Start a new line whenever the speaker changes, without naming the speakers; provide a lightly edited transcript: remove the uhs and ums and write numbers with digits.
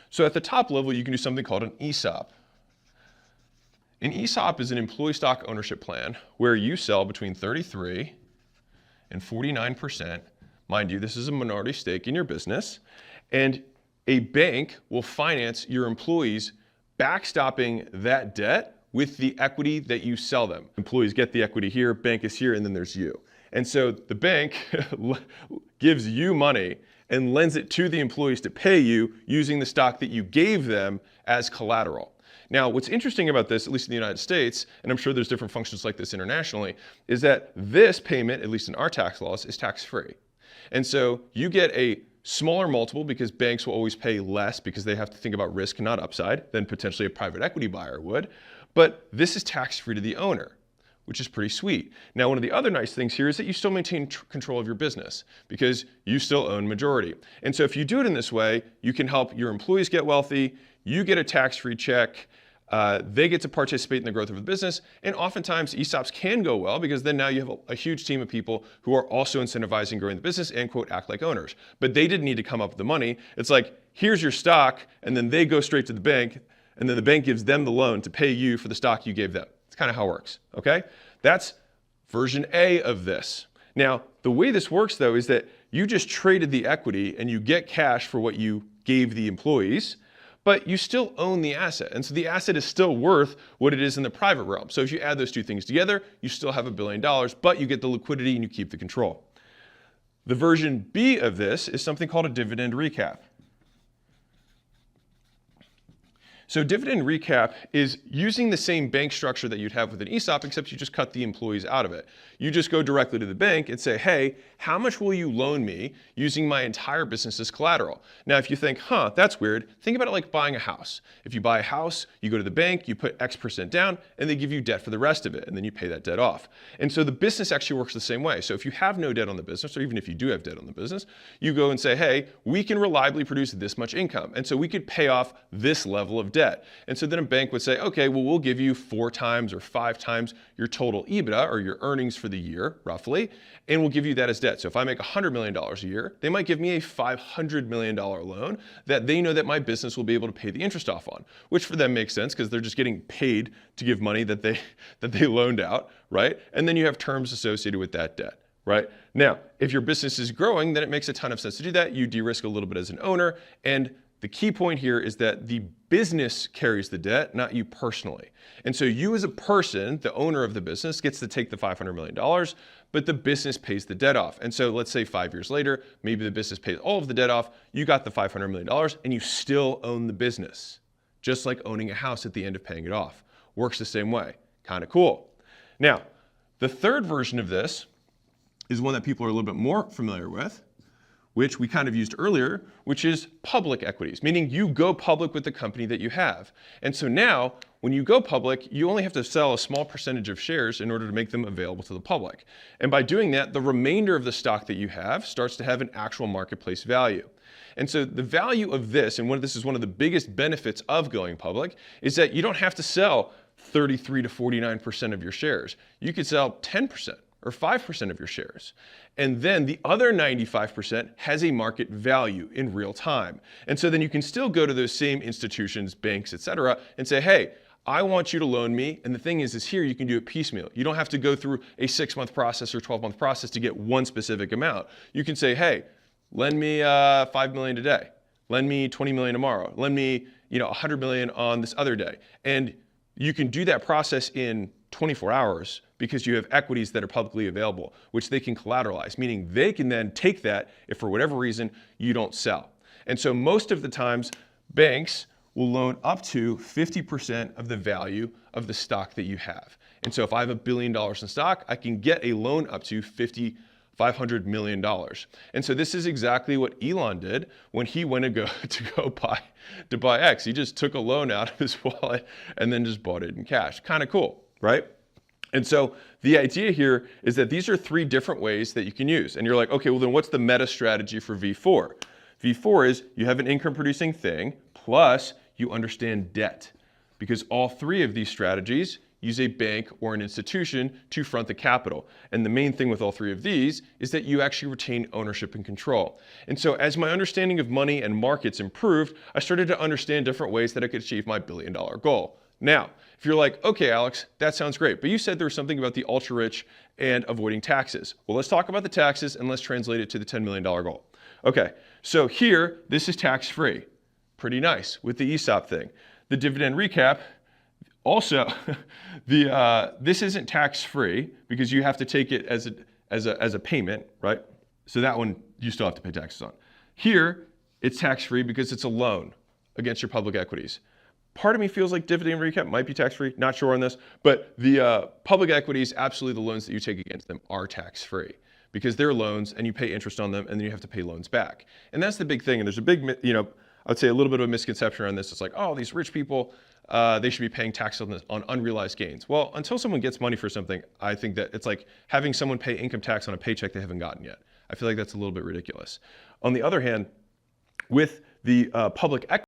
So at the top level, you can do something called an ESOP. An ESOP is an employee stock ownership plan where you sell between 33 and 49%. Mind you, this is a minority stake in your business, and a bank will finance your employees, backstopping that debt with the equity that you sell them. Employees get the equity here, bank is here, and then there's you. And so the bank gives you money and lends it to the employees to pay you using the stock that you gave them as collateral. Now, what's interesting about this, at least in the United States, and I'm sure there's different functions like this internationally, is that this payment, at least in our tax laws, is tax-free. And so you get a smaller multiple because banks will always pay less because they have to think about risk, not upside, than potentially a private equity buyer would. But this is tax-free to the owner, which is pretty sweet. Now, one of the other nice things here is that you still maintain control of your business because you still own majority. And so if you do it in this way, you can help your employees get wealthy, you get a tax-free check, they get to participate in the growth of the business, and oftentimes ESOPs can go well because then now you have a huge team of people who are also incentivizing growing the business and, quote, act like owners. But they didn't need to come up with the money. It's like, here's your stock, and then they go straight to the bank, and then the bank gives them the loan to pay you for the stock you gave them. It's kind of how it works, okay? That's version A of this. Now, the way this works, though, is that you just traded the equity and you get cash for what you gave the employees, but you still own the asset. And so the asset is still worth what it is in the private realm. So if you add those two things together, you still have $1 billion, but you get the liquidity and you keep the control. The version B of this is something called a dividend recap. So dividend recap is using the same bank structure that you'd have with an ESOP, except you just cut the employees out of it. You just go directly to the bank and say, hey, how much will you loan me using my entire business as collateral? Now, if you think, that's weird, think about it like buying a house. If you buy a house, you go to the bank, you put X% down, and they give you debt for the rest of it, and then you pay that debt off. And so the business actually works the same way. So if you have no debt on the business, or even if you do have debt on the business, you go and say, hey, we can reliably produce this much income. And so we could pay off this level of debt. And so then a bank would say, okay, well, we'll give you 4 times or 5 times your total EBITDA or your earnings for the year, roughly, and we'll give you that as debt. So if I make $100 million a year, they might give me a $500 million loan that they know that my business will be able to pay the interest off on, which for them makes sense because they're just getting paid to give money that they loaned out, right? And then you have terms associated with that debt, right? Now, if your business is growing, then it makes a ton of sense to do that. You de-risk a little bit as an owner, and the key point here is that the business carries the debt, not you personally. And so you as a person, the owner of the business, gets to take the $500 million, but the business pays the debt off. And so let's say 5 years later, maybe the business pays all of the debt off, you got the $500 million, and you still own the business, just like owning a house at the end of paying it off. Works the same way. Kind of cool. Now, the third version of this is one that people are a little bit more familiar with, which we kind of used earlier, which is public equities, meaning you go public with the company that you have. And so now, when you go public, you only have to sell a small percentage of shares in order to make them available to the public. And by doing that, the remainder of the stock that you have starts to have an actual marketplace value. And so the value of this, and this is one of the biggest benefits of going public, is that you don't have to sell 33 to 49% of your shares. You could sell 10%. Or 5% of your shares. And then the other 95% has a market value in real time. And so then you can still go to those same institutions, banks, et cetera, and say, hey, I want you to loan me. And the thing is here you can do it piecemeal. You don't have to go through a 6-month process or 12-month process to get one specific amount. You can say, hey, lend me $5 million today. Lend me $20 million tomorrow. Lend me $100 million on this other day. And you can do that process in 24 hours because you have equities that are publicly available, which they can collateralize, meaning they can then take that if for whatever reason you don't sell. And so most of the times, banks will loan up to 50% of the value of the stock that you have. And so if I have $1 billion in stock, I can get a loan up to $500 million. And so this is exactly what Elon did when he went to buy X. He just took a loan out of his wallet and then just bought it in cash. Kind of cool, right? And so the idea here is that these are 3 different ways that you can use. And you're like, okay, well then what's the meta strategy for V4? V4 is you have an income producing thing, plus you understand debt. Because all 3 of these strategies, use a bank or an institution to front the capital. And the main thing with all three of these is that you actually retain ownership and control. And so as my understanding of money and markets improved, I started to understand different ways that I could achieve my billion-dollar goal. Now, if you're like, okay, Alex, that sounds great, but you said there was something about the ultra rich and avoiding taxes. Well, let's talk about the taxes and let's translate it to the $10 million goal. Okay, so here, this is tax-free. Pretty nice with the ESOP thing. The dividend recap, also, this isn't tax-free because you have to take it as a payment, right? So that one you still have to pay taxes on. Here, it's tax-free because it's a loan against your public equities. Part of me feels like dividend recap might be tax-free, not sure on this, but the public equities, absolutely the loans that you take against them are tax-free because they're loans and you pay interest on them and then you have to pay loans back. And that's the big thing. And there's a big, I would say a little bit of a misconception around this. It's like, oh, these rich people, they should be paying tax on unrealized gains. Well, until someone gets money for something, I think that it's like having someone pay income tax on a paycheck they haven't gotten yet. I feel like that's a little bit ridiculous. On the other hand, with the public equity,